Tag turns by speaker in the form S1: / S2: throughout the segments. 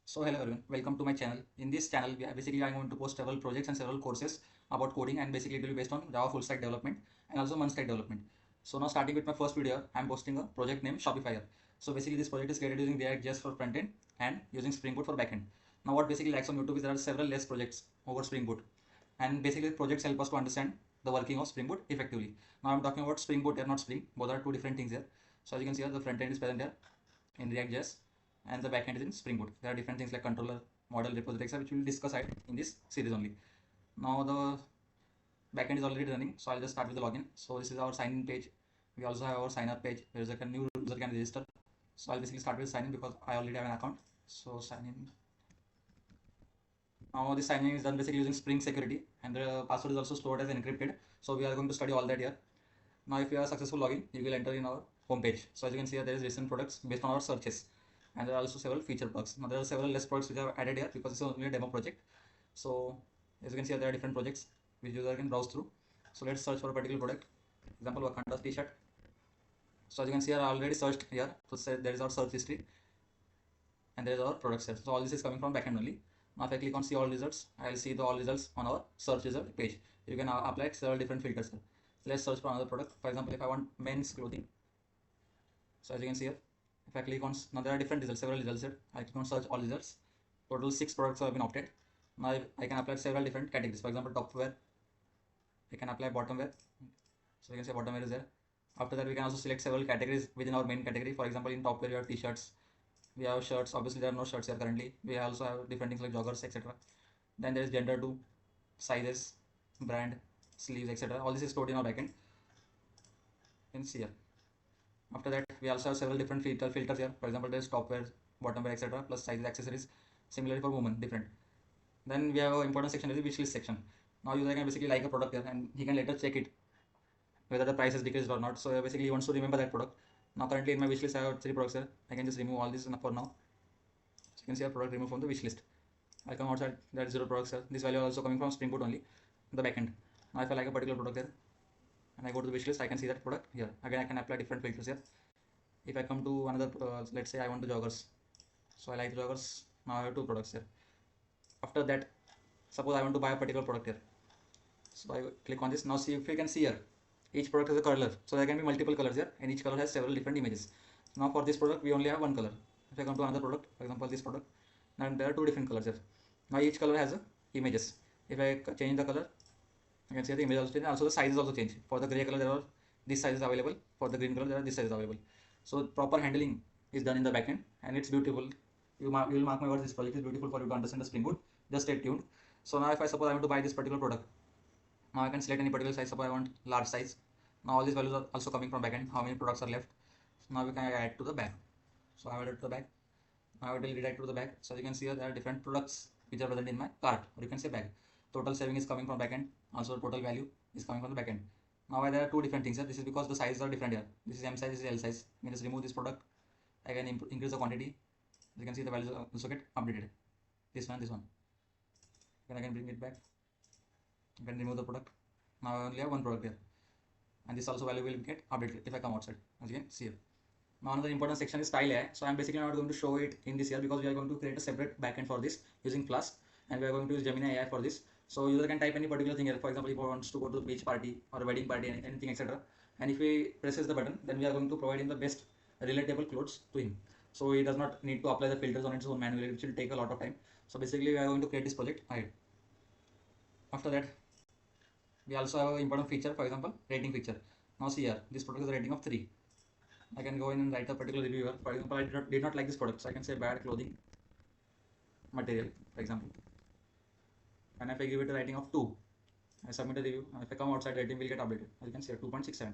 S1: So hello everyone, welcome to my channel. In this channel, basically I'm going to post several projects and several courses about coding, and basically it will be based on Java full stack development and also one stack development. So now starting with my first video, I'm posting a project named Shopify. So basically this project is created using React.js for frontend and using Spring Boot for backend. Now what basically likes on YouTube is there are several less projects over Spring Boot, and basically projects help us to understand the working of Spring Boot effectively. Now I'm talking about Spring Boot here, not Spring. Both are two different things here. So as you can see here, the front end is present here in React.js and the backend is in Spring Boot. There are different things like controller, model, repository, etc., which we will discuss in this series only. Now the backend is already running, so I'll just start with the login. So this is our sign in page. We also have our sign up page where a new user can register. So I'll basically start with sign in because I already have an account. So sign in. Now this signing is done basically using Spring Security, and the password is also stored as encrypted. So we are going to study all that here. Now if you are successful login, you will enter in our home page. So as you can see here, there is recent products based on our searches, and there are also several feature products. Now there are several less products which are added here because it's only a demo project. So as you can see here, there are different projects which user can browse through. So let's search for a particular product. Example, Wakanda t-shirt. So as you can see here, I already searched here. So there is our search history and there is our product set. So all this is coming from backend only. Now if I click on see all results, I will see the all results on our search result page. You can apply several different filters here. So let's search for another product. For example, if I want men's clothing, so as you can see here, if I click on, now there are different results, several results here. I click on search all results. Total 6 products have been opted. Now I can apply several different categories. For example, top wear, I can apply bottom wear. So you can say bottom wear is there. After that, we can also select several categories within our main category. For example, in top wear, we have t-shirts, we have shirts. Obviously, there are no shirts here currently. We also have different things like joggers, etc. Then there is gender too, sizes, brand, sleeves, etc. All this is stored in our backend. You can see here. After that, we also have several different filters here. For example, there is top wear, bottom wear, etc. plus sizes, accessories. Similarly for women, different. Then we have an important section, is the wishlist section. Now user can basically like a product here and he can later check it whether the price has decreased or not. So basically he wants to remember that product. Now currently in my wishlist I have 3 products here. I can just remove all this for now. So you can see our product removed from the wishlist. I come outside, there are 0 products here. This value is also coming from Spring Boot only, the backend. Now if I like a particular product here and I go to the wishlist, I can see that product here. Again I can apply different filters here. If I come to another, let's say I want the joggers. So I like the joggers. Now I have 2 products here. After that, suppose I want to buy a particular product here. So I click on this. Now see if you can see here, each product has a color. So there can be multiple colors here and each color has several different images. Now for this product, we only have one color. If I come to another product, for example this product, now there are 2 different colors here. Now each color has images. If I change the color, you can see the image also change. Also the sizes also change. For the gray color, there are this size is available. For the green color, there are this size is available. So proper handling is done in the backend and it's beautiful. You will mark my words, this project is beautiful for you to understand the Spring Boot. Just stay tuned. So now if I suppose I want to buy this particular product, now I can select any particular size. Suppose I want large size. Now all these values are also coming from backend. How many products are left? So now we can add to the bag. So I have added to the bag. Now I will redirect to the bag. So you can see here there are different products which are present in my cart, or you can say bag. Total saving is coming from backend. Also total value is coming from the backend. Now there are 2 different things here. This is because the sizes are different here. This is M size, this is L size. We just remove this product. I can increase the quantity. As you can see the values also get updated. This one, this one. Then I can bring it back. I can remove the product. Now I only have one product here. And this also value will get updated if I come outside, as you can see here. Now another important section is style AI. So I'm basically not going to show it in this here because we are going to create a separate backend for this using Flask, and we are going to use Gemini AI for this. So user can type any particular thing here. For example, if he wants to go to the beach party or a wedding party, anything, etc. And if he presses the button, then we are going to provide him the best relatable clothes to him. So he does not need to apply the filters on its own manually, which will take a lot of time. So basically we are going to create this project ahead. After that, we also have an important feature, for example, rating feature. Now see here, this product is a rating of 3. I can go in and write a particular review here. For example, I did not like this product, so I can say bad clothing material, for example. And if I give it a rating of 2, I submit a review, and if I come outside, rating will get updated. As you can see 2.67.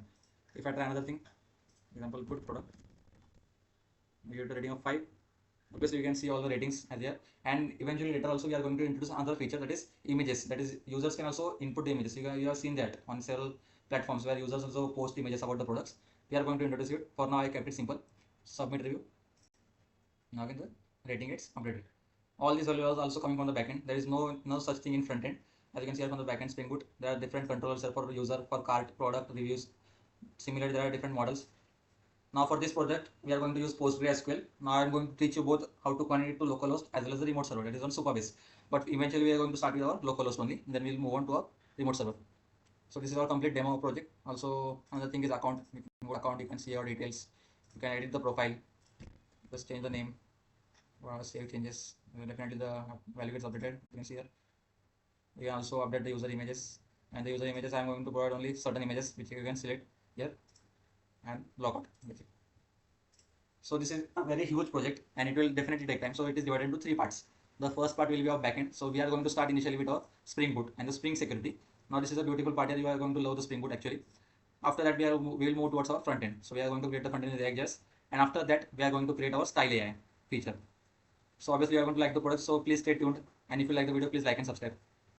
S1: If I try another thing, for example, good product, I give it a rating of 5. Obviously, you can see all the ratings as here, and eventually later also we are going to introduce another feature, that is images. That is, users can also input the images. You have seen that on several platforms where users also post images about the products. We are going to introduce it. For now, I kept it simple. Submit review. Now again the rating gets updated. All these values are also coming from the backend. There is no such thing in front end. As you can see here from the backend Spring Boot, there are different controllers for user, for cart, product, reviews. Similarly, there are different models. Now for this project, we are going to use PostgreSQL. Now I am going to teach you both how to connect it to localhost as well as the remote server. That is on Supabase. But eventually we are going to start with our localhost only. Then we'll move on to our remote server. So this is our complete demo project. Also another thing is account. You can go to account. You can see your details. You can edit the profile. Just change the name. Save changes. Definitely the value gets updated. You can see here. You can also update the user images. And the user images I am going to provide only certain images which you can select here and log out. So this is a very huge project and it will definitely take time. So it is divided into three parts. The first part will be our backend. So we are going to start initially with our Spring Boot and the Spring security. Now this is a beautiful part here. You are going to love the Spring Boot actually. After that we will move towards our front end. So we are going to create the front end in React.js, and after that we are going to create our style AI feature. So obviously you are going to like the product. So please stay tuned. And if you like the video, please like and subscribe.